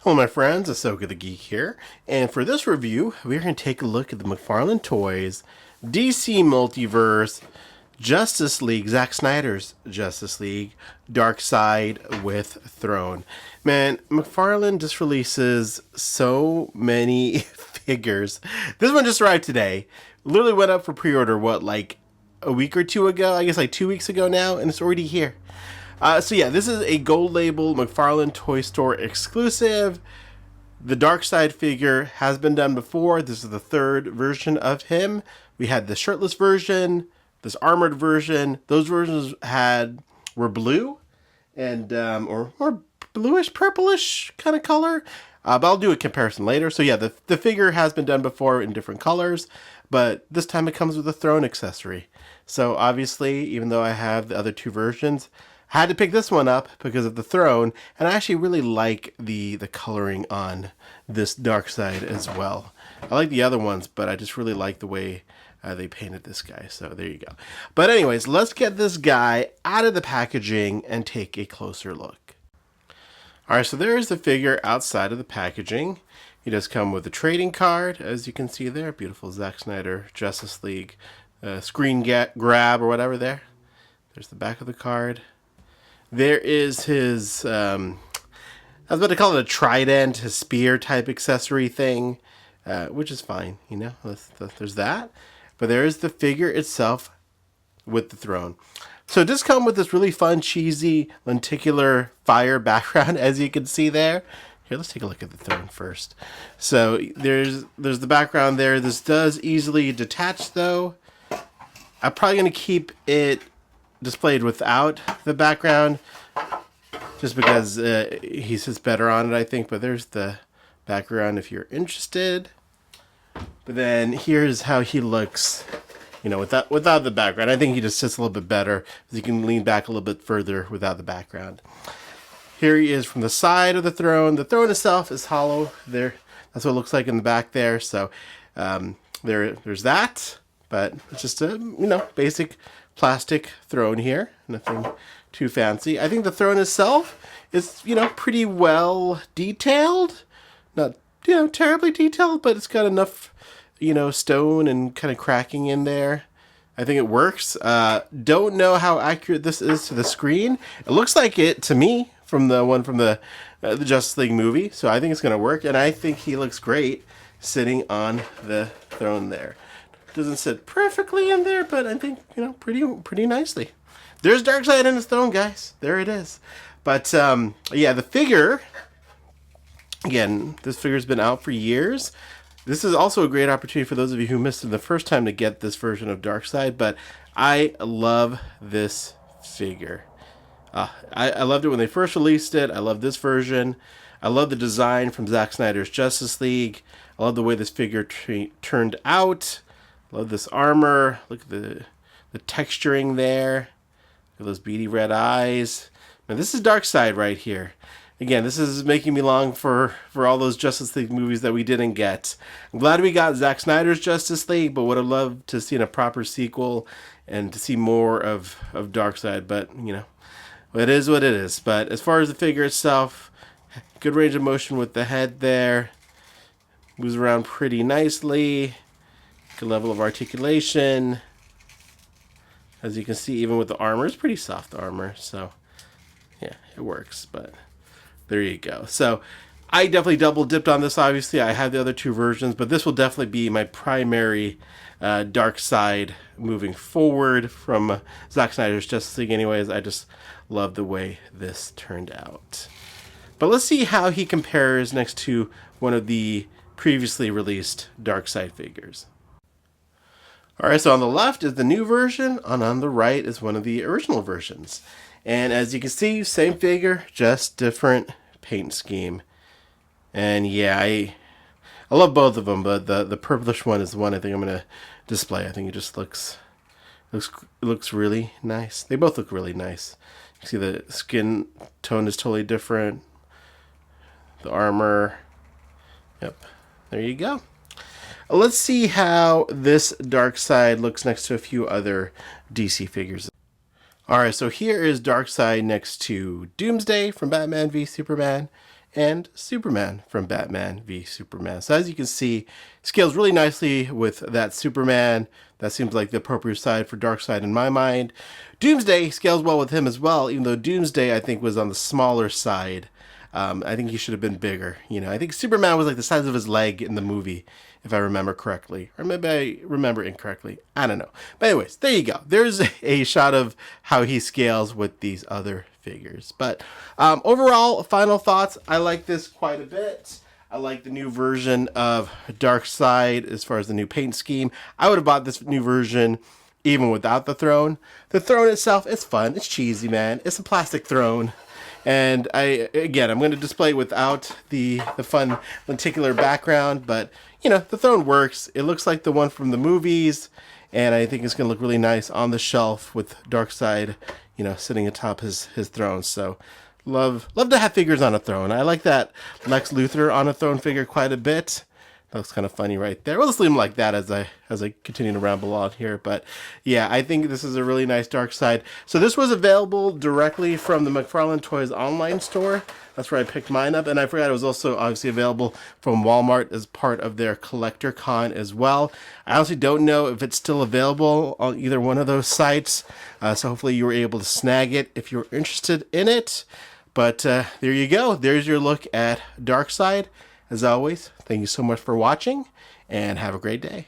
Hello my friends, Asoka the Geek here, and for this review, we're going to take a look at the McFarlane Toys, DC Multiverse, Justice League, Zack Snyder's Justice League, Darkseid with Throne. Man, McFarlane just releases so many figures. This one just arrived today. Literally went up for pre-order, like a week or two ago? I guess like 2 weeks ago now, and it's already here. So yeah, this is a gold label McFarlane Toy Store exclusive. The Darkseid figure has been done before. This is the third version of him. We had the shirtless version, this armored version. Those versions were blue and or bluish, purplish kind of color. But I'll do a comparison later. So yeah, the figure has been done before in different colors, but this time it comes with a throne accessory. So obviously, even though I have the other two versions, I had to pick this one up because of the throne, and I actually really like the coloring on this Darkseid as well. I like the other ones, but I just really like the way they painted this guy, so there you go. But anyways, let's get this guy out of the packaging and take a closer look. Alright, so there's the figure outside of the packaging. He does come with a trading card, as you can see there. Beautiful Zack Snyder Justice League screen grab or whatever there. There's the back of the card. There is his, I was about to call it a trident, his spear type accessory thing, which is fine, you know, there's that. But there is the figure itself with the throne. So it does come with this really fun, cheesy, lenticular fire background, as you can see there. Here, let's take a look at the throne first. So there's the background there. This does easily detach, though. I'm probably going to keep it displayed without the background just because he sits better on it, I think. But there's the background if you're interested. But then here's how he looks, you know, without the background. I think he just sits a little bit better because you can lean back a little bit further without the background. Here he is from the side of the throne. The throne itself is hollow there. That's what it looks like in the back there. So there's that. But it's just a, you know, basic plastic throne here. Nothing too fancy. I think the throne itself is, you know, pretty well detailed. Not, you know, terribly detailed, but it's got enough, you know, stone and kind of cracking in there. I think it works. Don't know how accurate this is to the screen. It looks like it to me from the one from the Justice League movie. So I think it's going to work. And I think he looks great sitting on the throne there. Doesn't sit perfectly in there, but I think, you know, pretty nicely. There's Darkseid in his throne, guys. There it is. But yeah, the figure, again, this figure's been out for years. This is also a great opportunity for those of you who missed it the first time to get this version of Darkseid, but I love this figure. I loved it when they first released it. I love this version. I love the design from Zack Snyder's Justice League. I love the way this figure turned out. Love this armor. Look at the texturing there. Look at those beady red eyes. Now this is Darkseid right here. Again, this is making me long for all those Justice League movies that we didn't get. I'm glad we got Zack Snyder's Justice League, but would have loved to see a proper sequel and to see more of Darkseid. But, you know, it is what it is. But as far as the figure itself, good range of motion with the head there. Moves around pretty nicely. Good level of articulation. As you can see, even with the armor, it's pretty soft armor. So, yeah, it works. But there you go. So, I definitely double dipped on this, obviously. I have the other two versions, but this will definitely be my primary Darkseid moving forward from Zack Snyder's Justice League anyways. I just love the way this turned out. But let's see how he compares next to one of the previously released Darkseid figures. Alright, so on the left is the new version, and on the right is one of the original versions. And as you can see, same figure, just different paint scheme. And yeah, I love both of them, but the purplish one is the one I think I'm going to display. I think it just looks really nice. They both look really nice. You see the skin tone is totally different. The armor. Yep, there you go. Let's see how this Darkseid looks next to a few other DC figures. Alright, so here is Darkseid next to Doomsday from Batman v Superman and Superman from Batman v Superman. So as you can see, scales really nicely with that Superman. That seems like the appropriate side for Darkseid in my mind. Doomsday scales well with him as well, even though Doomsday I think was on the smaller side. I think he should have been bigger. You know, I think Superman was like the size of his leg in the movie, if I remember correctly. Or maybe I remember incorrectly. I don't know. But anyways, there you go. There's a shot of how he scales with these other figures. But overall, final thoughts. I like this quite a bit. I like the new version of Darkseid as far as the new paint scheme. I would have bought this new version even without the throne. The throne itself is fun. It's cheesy, man. It's a plastic throne. And I'm going to display it without the fun lenticular background, but you know, the throne works. It looks like the one from the movies, and I think it's going to look really nice on the shelf with Darkseid, you know, sitting atop his throne. So love to have figures on a throne. I like that Lex Luthor on a throne figure quite a bit. That looks kind of funny right there. We'll just leave him like that as I continue to ramble on here. But yeah, I think this is a really nice Darkseid. So this was available directly from the McFarlane Toys online store. That's where I picked mine up. And I forgot it was also obviously available from Walmart as part of their Collector Con as well. I honestly don't know if it's still available on either one of those sites. So hopefully you were able to snag it if you're interested in it. But there you go. There's your look at Darkseid. As always, thank you so much for watching, and have a great day.